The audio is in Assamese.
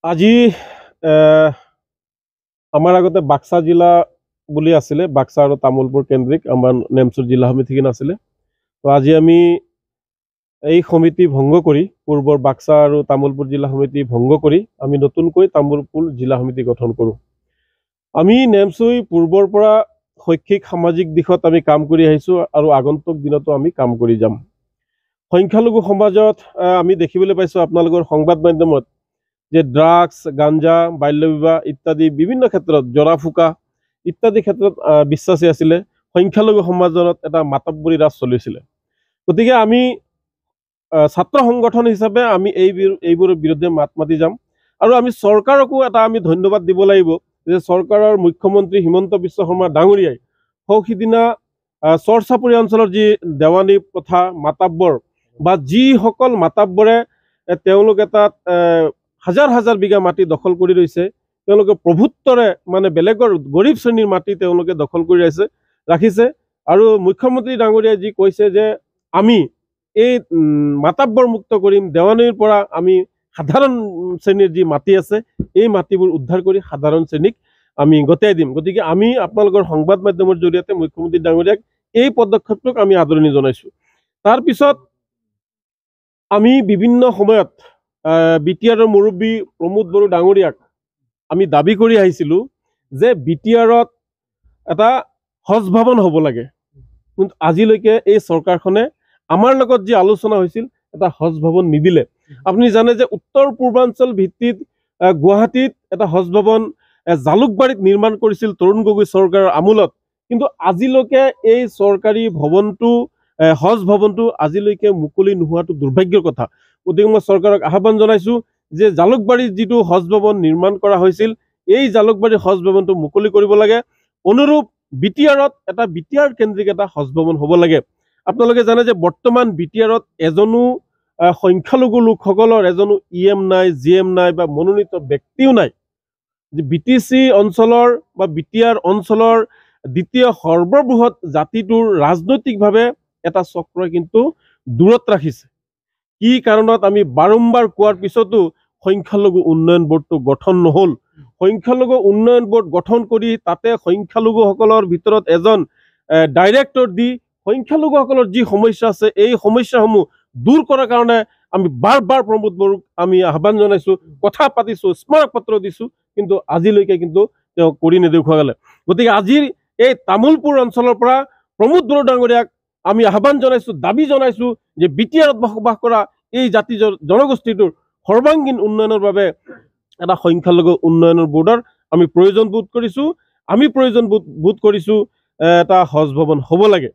আজি আমাৰ আগতে বাক্সা জিলা বুলি আছিলে, বাক্সা আৰু তামোলপুৰ কেন্দ্ৰিক আমাৰ নেমচুৰ জিলা সমিতিখন আছিলে। তো আজি আমি এই সমিতি ভংগ কৰি, পূৰ্বৰ বাক্সা আৰু তামোলপুৰ জিলা সমিতি ভংগ কৰি আমি নতুনকৈ তামোলপুৰ জিলা সমিতি গঠন কৰোঁ। আমি নেমচুই পূৰ্বৰ পৰা শৈক্ষিক সামাজিক দিশত আমি কাম কৰি আহিছোঁ আৰু আগন্তুক দিনতো আমি কাম কৰি যাম। সংখ্যালঘু সমাজত আমি দেখিবলৈ পাইছোঁ আপোনালোকৰ সংবাদ মাধ্যমত যে ড্ৰাগছ, গাঞ্জা, বাল্য বিবাহ ইত্যাদি বিভিন্ন ক্ষেত্ৰত জৰা ফুকা ইত্যাদি ক্ষেত্ৰত বিশ্বাসী আছিলে। সংখ্যালঘু সমাজত এটা মাতব্বৰী ৰাজ চলিছিলে। গতিকে আমি ছাত্ৰ সংগঠন হিচাপে আমি এইবোৰৰ বিৰুদ্ধে মাত মাতি যাম আৰু আমি চৰকাৰকো এটা আমি ধন্যবাদ দিব লাগিব যে চৰকাৰৰ মুখ্যমন্ত্ৰী হিমন্ত বিশ্ব শৰ্মা ডাঙৰীয়াই সিদিনা চৰচাপৰি অঞ্চলৰ যি দেৱানী প্ৰথা মাতাব্বৰ বা যিসকল মাতাব্বৰে তেওঁলোকে তাত হাজাৰ হাজাৰ বিঘা মাটি দখল কৰি ৰৈছে, তেওঁলোকে প্ৰভুত্বৰে মানে বেলেগৰ গৰীব শ্ৰেণীৰ মাটি তেওঁলোকে দখল কৰি ৰাখিছে। আৰু মুখ্যমন্ত্ৰী ডাঙৰীয়াই যি কৈছে যে আমি এই মাতাব্বৰ মুক্ত কৰিম, দেৱানীৰ পৰা আমি সাধাৰণ শ্ৰেণীৰ যি মাটি আছে এই মাটিবোৰ উদ্ধাৰ কৰি সাধাৰণ শ্ৰেণীক আমি গতাই দিম। গতিকে আমি আপোনালোকৰ সংবাদ মাধ্যমৰ জৰিয়তে মুখ্যমন্ত্ৰী ডাঙৰীয়াক এই পদক্ষেপটোক আমি আদৰণি জনাইছোঁ। তাৰপিছত আমি বিভিন্ন সময়ত বিটিআৰৰ মুৰব্বী প্ৰমোদ বড়ো ডাঙৰীয়াক আমি দাবী কৰি আহিছিলোঁ যে বিটিআৰত এটা হজ ভৱন হ'ব লাগে, কিন্তু আজিলৈকে এই চৰকাৰখনে আমাৰ লগত যি আলোচনা হৈছিল এটা হজ ভৱন নিদিলে। আপুনি জানে যে উত্তৰ পূৰ্বাঞ্চল ভিত্তিত গুৱাহাটীত এটা হজ ভৱন জালুকবাৰীত নিৰ্মাণ কৰিছিল তৰুণ গগৈ চৰকাৰৰ আমোলত, কিন্তু আজিলৈকে এই চৰকাৰী ভৱনটো হজ ভৱনটো আজিলৈকে মুকলি নোহোৱাটো দুৰ্ভাগ্যৰ কথা। গতিকে মই চৰকাৰক আহ্বান জনাইছোঁ যে জালুকবাৰীত যিটো হজ ভৱন নিৰ্মাণ কৰা হৈছিল এই জালুকবাৰী হজ ভৱনটো মুকলি কৰিব লাগে। অনুৰূপ বিটিআৰত এটা বিটিআৰ কেন্দ্ৰিক এটা হজ ভৱন হ'ব লাগে। আপোনালোকে জানে যে বৰ্তমান বিটিআৰত এজনো সংখ্যালঘু লোকসকলৰ এজনো EM নাই, GM নাই বা মনোনীত ব্যক্তিও নাই। যে BTC অঞ্চলৰ বা বিটিআৰ অঞ্চলৰ দ্বিতীয় সৰ্ববৃহৎ জাতিটোৰ ৰাজনৈতিকভাৱে এটা চক্ৰই কিন্তু দূৰত ৰাখিছে। কি কাৰণত আমি বাৰম্বাৰ কোৱাৰ পিছতো সংখ্যালঘু উন্নয়ন বোৰ্ডটো গঠন নহ'ল। সংখ্যালঘু উন্নয়ন বোৰ্ড গঠন কৰি তাতে সংখ্যালঘুসকলৰ ভিতৰত এজন ডাইৰেক্টৰ দি সংখ্যালঘুসকলৰ যি সমস্যা আছে এই সমস্যাসমূহ দূৰ কৰাৰ কাৰণে আমি বাৰ বাৰ প্ৰমোদ বড়োক আমি আহ্বান জনাইছোঁ, কথা পাতিছোঁ, স্মাৰক পত্ৰ দিছোঁ, কিন্তু আজিলৈকে কিন্তু তেওঁ কৰি নেদেখুৱালে। গতিকে আজিৰ এই তামোলপুৰ অঞ্চলৰ পৰা প্ৰমোদ বড়ো ডাঙৰীয়াক আমি আহ্বান জনাইছোঁ, দাবী জনাইছোঁ যে বিটিআৰত বসবাস কৰা এই জাতি জনগোষ্ঠীটোৰ সৰ্বাংগীন উন্নয়নৰ বাবে এটা সংখ্যালঘু উন্নয়নৰ বোৰ্ডৰ আমি প্ৰয়োজন বোধ কৰিছোঁ। এটা হজ ভৱন হ'ব লাগে।